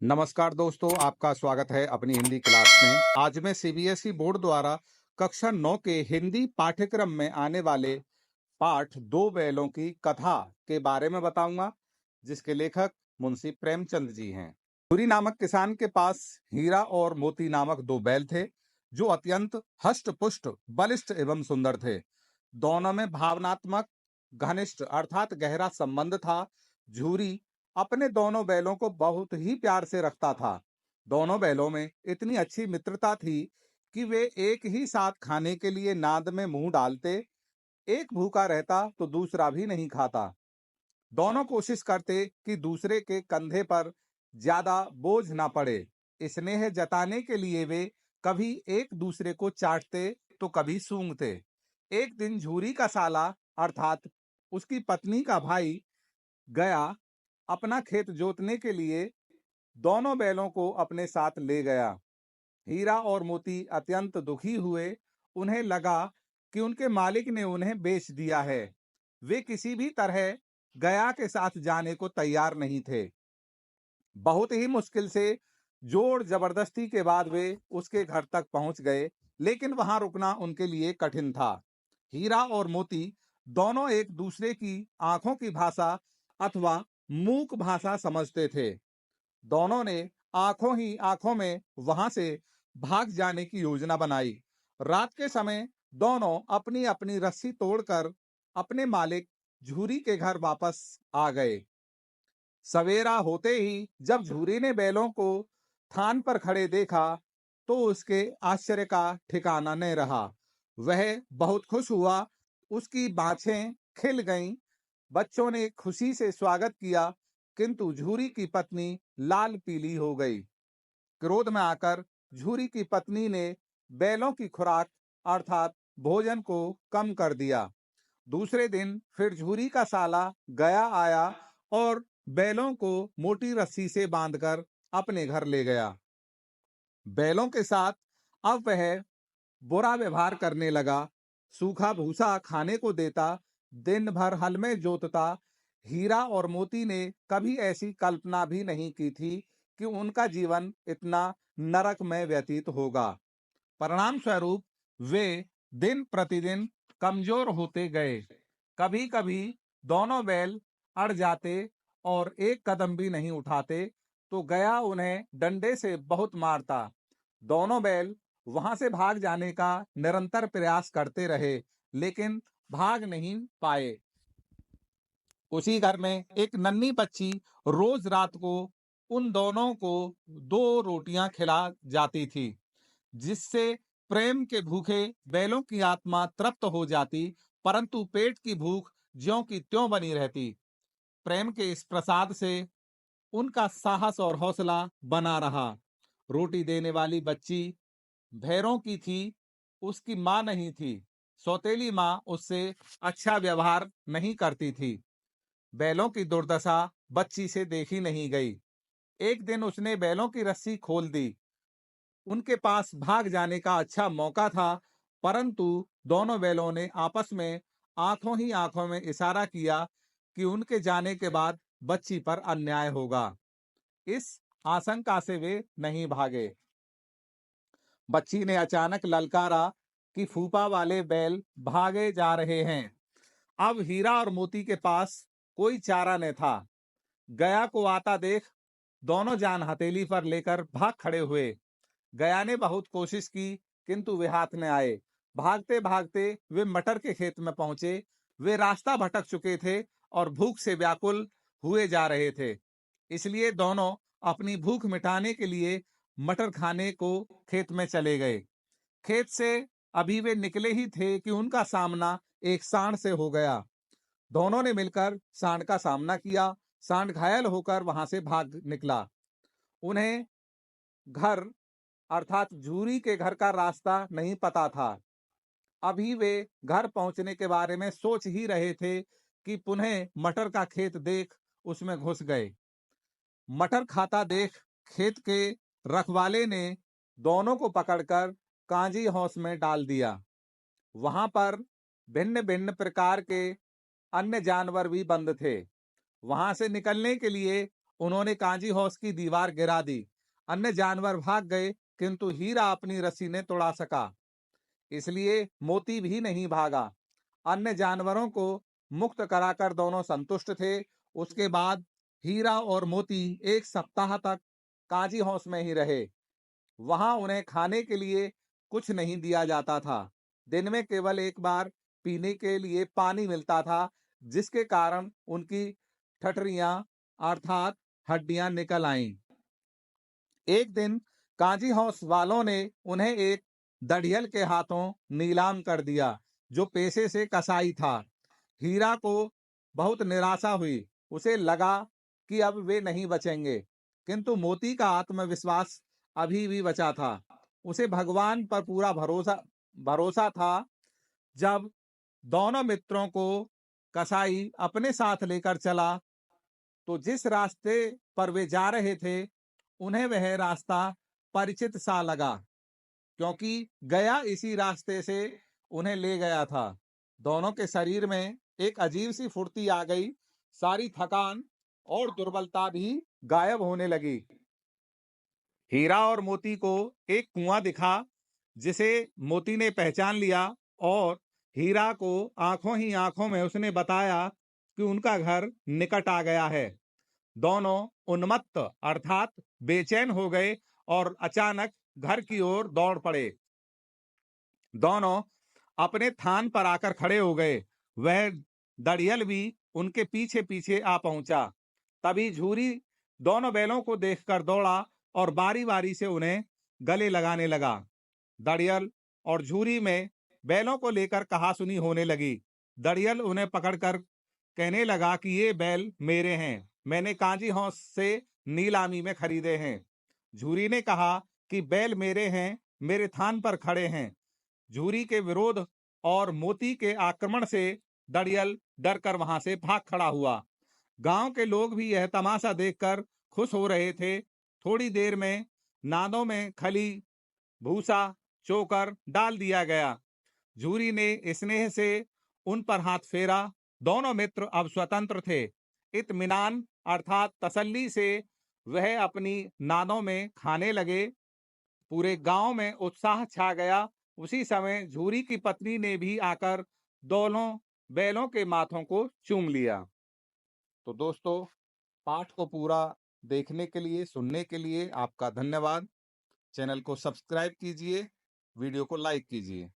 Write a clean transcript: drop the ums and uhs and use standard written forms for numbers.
नमस्कार दोस्तों, आपका स्वागत है अपनी हिंदी क्लास में। आज मैं सीबीएसई बोर्ड द्वारा कक्षा 9 के हिंदी पाठ्यक्रम में आने वाले पाठ दो बैलों की कथा के बारे में बताऊंगा, जिसके लेखक मुंशी प्रेमचंद जी हैं। सूरी नामक किसान के पास हीरा और मोती नामक दो बैल थे, जो अत्यंत हष्ट-पुष्ट, बलिष्ठ एवं सुंदर थे। दोनों में भावनात्मक घनिष्ठ अर्थात गहरा संबंध था। झूरी अपने दोनों बैलों को बहुत ही प्यार से रखता था। दोनों बैलों में इतनी अच्छी मित्रता थी कि वे एक ही साथ खाने के लिए नाद में मुंह डालते। एक भूखा रहता तो दूसरा भी नहीं खाता। दोनों कोशिश करते कि दूसरे के कंधे पर ज्यादा बोझ ना पड़े। स्नेह जताने के लिए वे कभी एक दूसरे को चाटते तो कभी सूंघते। एक दिन झूरी का साला अर्थात उसकी पत्नी का भाई गया अपना खेत जोतने के लिए दोनों बैलों को अपने साथ ले गया। हीरा और मोती अत्यंत दुखी हुए। उन्हें लगा कि उनके मालिक ने उन्हें बेच दिया है। वे किसी भी तरह गया के साथ जाने को तैयार नहीं थे। बहुत ही मुश्किल से जोर जबरदस्ती के बाद वे उसके घर तक पहुंच गए, लेकिन वहां रुकना उनके लिए कठिन था। हीरा और मोती दोनों एक दूसरे की आंखों की भाषा अथवा मूक भाषा समझते थे। दोनों ने आंखों ही आंखों में वहां से भाग जाने की योजना बनाई। रात के समय दोनों अपनी अपनी रस्सी तोड़कर अपने मालिक झूरी के घर वापस आ गए। सवेरा होते ही जब झूरी ने बैलों को थान पर खड़े देखा तो उसके आश्चर्य का ठिकाना न रहा। वह बहुत खुश हुआ। उसकी बाछें खिल गईं। बच्चों ने खुशी से स्वागत किया, किंतु झूरी की पत्नी लाल पीली हो गई। क्रोध में आकर झूरी की पत्नी ने बैलों की खुराक अर्थात भोजन को कम कर दिया। दूसरे दिन फिर झूरी का साला गया आया और बैलों को मोटी रस्सी से बांधकर अपने घर ले गया। बैलों के साथ अब वह बुरा व्यवहार करने लगा। सूखा भूसा खाने को देता, दिन भर हल में जोतता। हीरा और मोती ने कभी ऐसी कल्पना भी नहीं की थी कि उनका जीवन इतना नरकमय व्यतीत होगा। परिणाम स्वरूप वे दिन प्रतिदिन कमजोर होते गए। कभी कभी दोनों बैल अड़ जाते और एक कदम भी नहीं उठाते तो गया उन्हें डंडे से बहुत मारता। दोनों बैल वहां से भाग जाने का निरंतर प्रयास करते रहे, लेकिन भाग नहीं पाए। उसी घर में एक नन्ही बच्ची रोज रात को उन दोनों को दो रोटियां खिला जाती थी, जिससे प्रेम के भूखे बैलों की आत्मा तृप्त हो जाती, परंतु पेट की भूख ज्यों की त्यों बनी रहती। प्रेम के इस प्रसाद से उनका साहस और हौसला बना रहा। रोटी देने वाली बच्ची भैरों की थी, उसकी मां नहीं थी। सौतेली मां उससे अच्छा व्यवहार नहीं करती थी। बैलों की दुर्दशा बच्ची से देखी नहीं गई। एक दिन उसने बैलों की रस्सी खोल दी। उनके पास भाग जाने का अच्छा मौका था, परंतु दोनों बैलों ने आपस में आंखों ही आंखों में इशारा किया कि उनके जाने के बाद बच्ची पर अन्याय होगा। इस आशंका से वे नहीं भागे। बच्ची ने अचानक ललकारा कि फूफा वाले बैल भागे जा रहे हैं। अब हीरा और मोती के पास कोई चारा न था। गया को आता देख दोनों जान हथेली पर लेकर भाग खड़े हुए। गया ने बहुत कोशिश की, किंतु वे हाथ न आए। भागते भागते वे मटर के खेत में पहुंचे। वे रास्ता भटक चुके थे और भूख से व्याकुल हुए जा रहे थे। इसलिए दोनों अपनी भूख मिटाने के लिए मटर खाने को खेत में चले गए। खेत से अभी वे निकले ही थे कि उनका सामना एक सांड से हो गया। दोनों ने मिलकर सांड का सामना किया। सांड घायल होकर वहां से भाग निकला। उन्हें घर अर्थात झूरी के घर का रास्ता नहीं पता था। अभी वे घर पहुंचने के बारे में सोच ही रहे थे कि पुनः मटर का खेत देख उसमें घुस गए। मटर खाता देख खेत के रखवाले ने दोनों को पकड़कर कांजी हौस में डाल दिया। वहां पर भिन्न भिन्न प्रकार के अन्य जानवर भी बंद थे। वहां से निकलने के लिए उन्होंने कांजी हौस की दीवार गिरा दी। अन्य जानवर भाग गए, किंतु हीरा अपनी रस्सी ने तोड़ा सका, इसलिए मोती भी नहीं भागा। अन्य जानवरों को मुक्त कराकर दोनों संतुष्ट थे। उसके बाद हीरा और मोती एक सप्ताह तक कांजी हौस में ही रहे। वहां उन्हें खाने के लिए कुछ नहीं दिया जाता था। दिन में केवल एक बार पीने के लिए पानी मिलता था, जिसके कारण उनकी ठठरियां अर्थात हड्डियां निकल आईं। एक दिन कांजी हौस वालों ने उन्हें एक दढ़ियल के हाथों नीलाम कर दिया, जो पेशे से कसाई था। हीरा को बहुत निराशा हुई। उसे लगा कि अब वे नहीं बचेंगे, किंतु मोती का आत्मविश्वास अभी भी बचा था। उसे भगवान पर पूरा भरोसा भरोसा था। जब दोनों मित्रों को कसाई अपने साथ लेकर चला, तो जिस रास्ते पर वे जा रहे थे, उन्हें वह रास्ता परिचित सा लगा, क्योंकि गया इसी रास्ते से उन्हें ले गया था। दोनों के शरीर में एक अजीब सी फुर्ती आ गई। सारी थकान और दुर्बलता भी गायब होने लगी। हीरा और मोती को एक कुआं दिखा, जिसे मोती ने पहचान लिया, और हीरा को आंखों ही आंखों में उसने बताया कि उनका घर निकट आ गया है। दोनों उन्मत्त अर्थात बेचैन हो गए और अचानक घर की ओर दौड़ पड़े। दोनों अपने थान पर आकर खड़े हो गए। वह दड़ियल भी उनके पीछे पीछे आ पहुंचा। तभी झूरी दोनों बैलों को देखकर दौड़ा और बारी बारी से उन्हें गले लगाने लगा। दड़ियल और झूरी में बैलों को लेकर कहासुनी होने लगी। दड़ियल उन्हें पकड़कर कहने लगा कि ये बैल मेरे हैं, मैंने कांजी हौस से नीलामी में खरीदे हैं। झूरी ने कहा कि बैल मेरे हैं, मेरे थान पर खड़े हैं। झूरी के विरोध और मोती के आक्रमण से दड़ियल डरकर वहां से भाग खड़ा हुआ। गांव के लोग भी यह तमाशा देखकर खुश हो रहे थे। थोड़ी देर में नादों में खली, भूसा, चोकर डाल दिया गया। झूरी ने स्नेह से उन पर हाथ फेरा। दोनों मित्र अब स्वतंत्र थे। इत्मीनान अर्थात तसल्ली से वह अपनी नादों में खाने लगे। पूरे गांव में उत्साह छा गया। उसी समय झूरी की पत्नी ने भी आकर दोनों बैलों के माथों को चूम लिया। तो दोस्तों, पाठ को पूरा देखने के लिए, सुनने के लिए आपका धन्यवाद। चैनल को सब्सक्राइब कीजिए, वीडियो को लाइक कीजिए।